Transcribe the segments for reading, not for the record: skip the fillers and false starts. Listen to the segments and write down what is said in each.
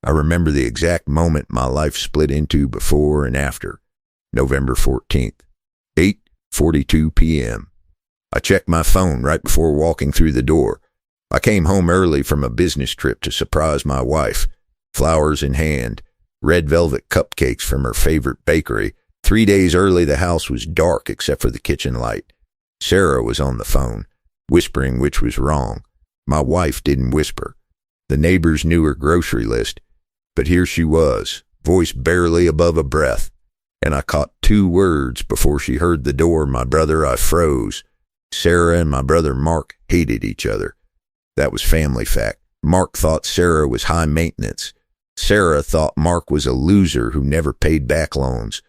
I remember the exact moment my life split into before and after. November 14th, 8:42 p.m. I checked my phone right before walking through the door. I came home early from a business trip to surprise my wife. Flowers in hand, red velvet cupcakes from her favorite bakery. 3 days early, the house was dark except for the kitchen light. Sarah was on the phone, whispering which was wrong. My wife didn't whisper. The neighbors knew her grocery list, but here she was, voice barely above a breath, and I caught 2 words before she heard the door. My brother, I froze. Sarah and my brother Mark hated each other. That was family fact. Mark thought Sarah was high maintenance. Sarah thought Mark was a loser who never paid back loans.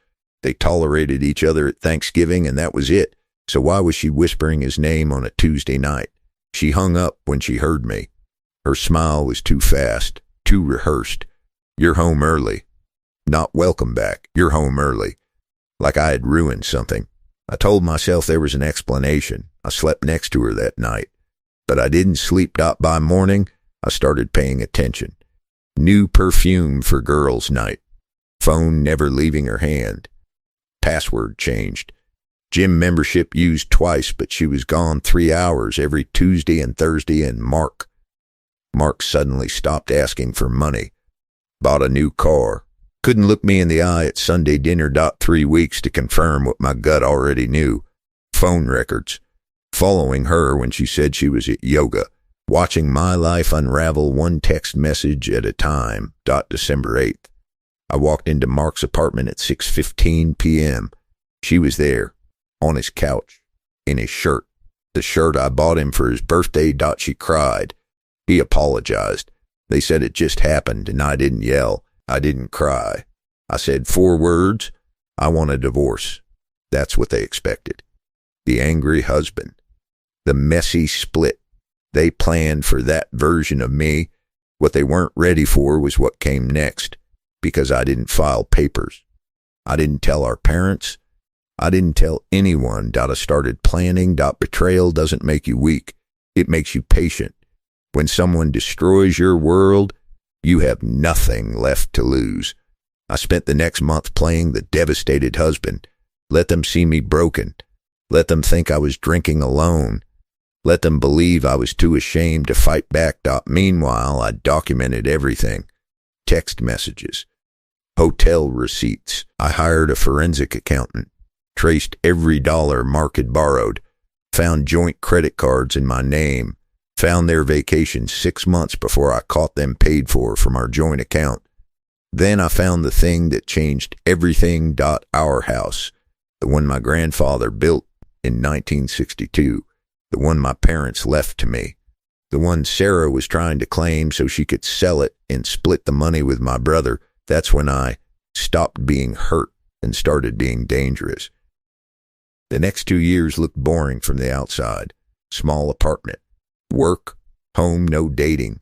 They tolerated each other at Thanksgiving, and that was it. So why was she whispering his name on a Tuesday night? She hung up when she heard me. Her smile was too fast, too rehearsed. You're home early. Not welcome back. You're home early. Like I had ruined something. I told myself there was an explanation. I slept next to her that night. But I didn't sleep. By morning, I started paying attention. New perfume for girls' night. Phone never leaving her hand. Password changed. Gym membership used twice, but she was gone 3 hours every Tuesday and Thursday, and Mark suddenly stopped asking for money. Bought a new car. Couldn't look me in the eye at Sunday dinner. 3 weeks to confirm what my gut already knew. Phone records. Following her when she said she was at yoga. Watching my life unravel one text message at a time. December 8th. I walked into Mark's apartment at 6:15 p.m. She was there, on his couch, in his shirt. The shirt I bought him for his birthday. She cried. He apologized. They said it just happened, and I didn't yell. I didn't cry. I said 4 words. I want a divorce. That's what they expected. The angry husband. The messy split. They planned for that version of me. What they weren't ready for was what came next, because I didn't file papers. I didn't tell our parents. I didn't tell anyone. I started planning. Betrayal doesn't make you weak. It makes you patient. When someone destroys your world, you have nothing left to lose. I spent the next month playing the devastated husband. Let them see me broken. Let them think I was drinking alone. Let them believe I was too ashamed to fight back. Meanwhile, I documented everything. Text messages. Hotel receipts. I hired a forensic accountant. Traced every dollar Mark had borrowed. Found joint credit cards in my name. Found their vacations 6 months before I caught them paid for from our joint account. Then I found the thing that changed everything. Our house. The one my grandfather built in 1962. The one my parents left to me. The one Sarah was trying to claim so she could sell it and split the money with my brother. That's when I stopped being hurt and started being dangerous. The next 2 years looked boring from the outside. Small apartment. Work, home, no dating.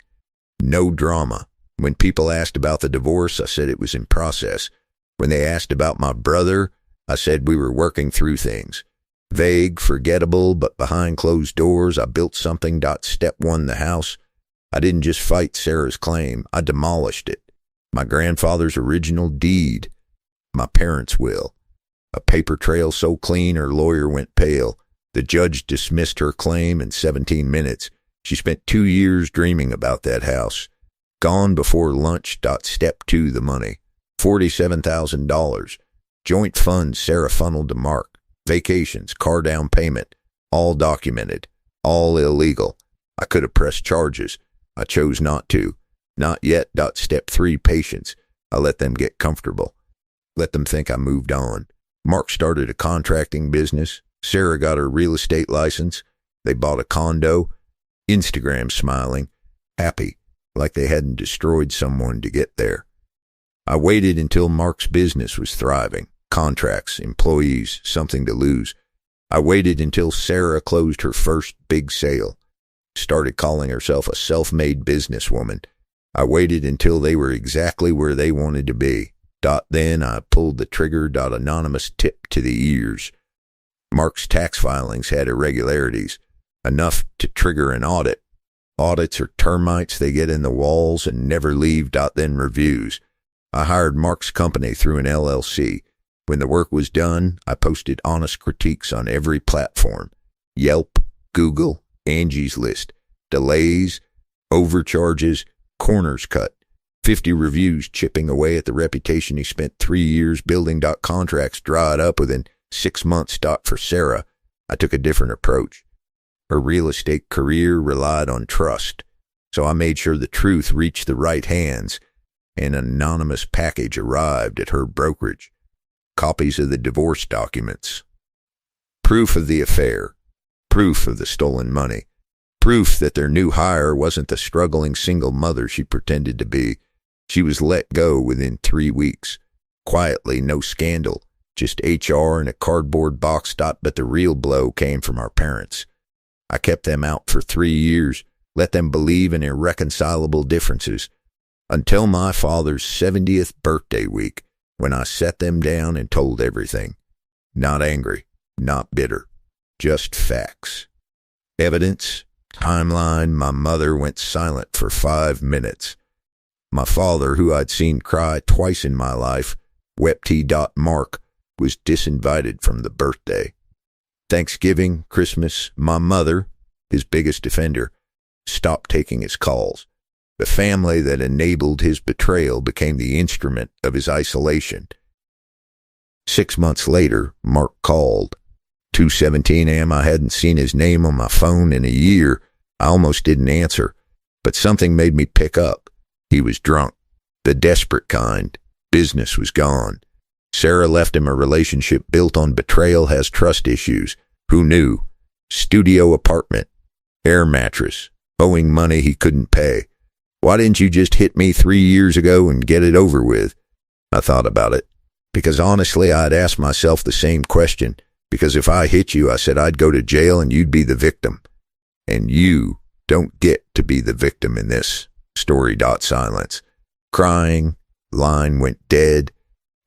No drama. When people asked about the divorce, I said it was in process. When they asked about my brother, I said we were working through things. Vague, forgettable, but behind closed doors, I built something. Step 1, the house. I didn't just fight Sarah's claim. I demolished it. My grandfather's original deed. My parents' will. A paper trail so clean her lawyer went pale. The judge dismissed her claim in 17 minutes. She spent 2 years dreaming about that house. Gone before lunch. Step 2, the money. $47,000. Joint funds Sarah funneled to Mark. Vacations, car down payment. All documented. All illegal. I could have pressed charges. I chose not to. Not yet. Step 3, patience. I let them get comfortable. Let them think I moved on. Mark started a contracting business. Sarah got her real estate license. They bought a condo. Instagram smiling, happy, like they hadn't destroyed someone to get there. I waited until Mark's business was thriving. Contracts, employees, something to lose. I waited until Sarah closed her first big sale. Started calling herself a self-made businesswoman. I waited until they were exactly where they wanted to be. Then I pulled the trigger. Anonymous tip to the ears. Mark's tax filings had irregularities, enough to trigger an audit. Audits are termites they get in the walls and never leave. Then reviews. I hired Mark's company through an LLC. When the work was done, I posted honest critiques on every platform. Yelp, Google, Angie's List. Delays, overcharges, corners cut. 50 reviews chipping away at the reputation he spent 3 years building. Contracts dried up within 6 months. For Sarah, I took a different approach. Her real estate career relied on trust, so I made sure the truth reached the right hands. An anonymous package arrived at her brokerage. Copies of the divorce documents. Proof of the affair. Proof of the stolen money. Proof that their new hire wasn't the struggling single mother she pretended to be. She was let go within 3 weeks. Quietly, no scandal, just HR in a cardboard box. But the real blow came from our parents. I kept them out for 3 years, let them believe in irreconcilable differences, until my father's 70th birthday week, when I sat them down and told everything. Not angry, not bitter, just facts. Evidence, timeline. My mother went silent for 5 minutes. My father, who I'd seen cry twice in my life, wept. Mark was disinvited from the birthday. Thanksgiving, Christmas, my mother, his biggest defender, stopped taking his calls. The family that enabled his betrayal became the instrument of his isolation. 6 months later, Mark called. 2:17 a.m. I hadn't seen his name on my phone in a year. I almost didn't answer, but something made me pick up. He was drunk, the desperate kind. Business was gone. Sarah left him a relationship built on betrayal, has trust issues. Who knew? Studio apartment, air mattress, owing money he couldn't pay. Why didn't you just hit me 3 years ago and get it over with? I thought about it, because honestly I'd asked myself the same question, because if I hit you, I said I'd go to jail and you'd be the victim. And you don't get to be the victim in this. Story. Silence. Crying. Line went dead.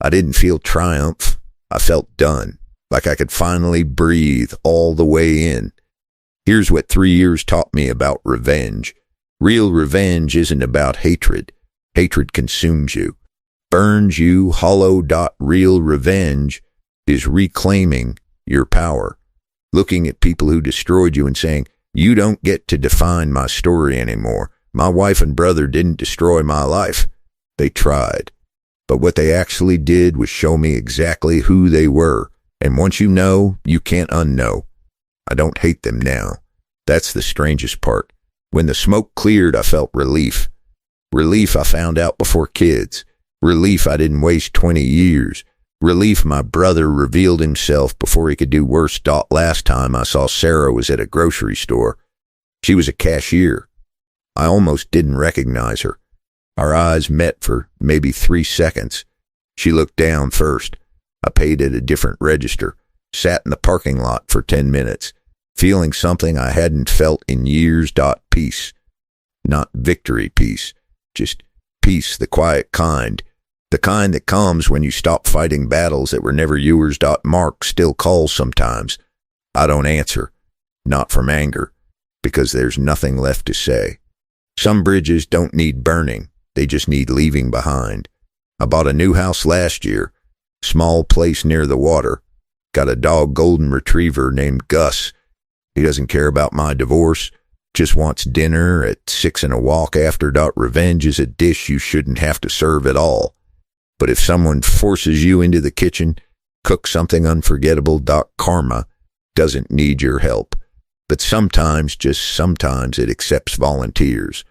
I didn't feel triumph. I felt done, like I could finally breathe all the way in. Here's what 3 years taught me about revenge. Real revenge isn't about hatred. Hatred consumes you, burns you hollow. Real revenge is reclaiming your power, looking at people who destroyed you and saying, you don't get to define my story anymore. My wife and brother didn't destroy my life. They tried. But what they actually did was show me exactly who they were. And once you know, you can't unknow. I don't hate them now. That's the strangest part. When the smoke cleared, I felt relief. Relief I found out before kids. Relief I didn't waste 20 years. Relief my brother revealed himself before he could do worse. Last time I saw Sarah was at a grocery store. She was a cashier. I almost didn't recognize her. Our eyes met for maybe 3 seconds. She looked down first. I paid at a different register, sat in the parking lot for 10 minutes, feeling something I hadn't felt in years. Peace. Not victory peace, just peace, the quiet kind. The kind that comes when you stop fighting battles that were never yours. Mark still calls sometimes. I don't answer, not from anger, because there's nothing left to say. Some bridges don't need burning, they just need leaving behind. I bought a new house last year, small place near the water. Got a dog golden retriever named Gus. He doesn't care about my divorce, just wants dinner at 6 and a walk after. Revenge is a dish you shouldn't have to serve at all. But if someone forces you into the kitchen, cook something unforgettable. Karma doesn't need your help. But sometimes, just sometimes, it accepts volunteers.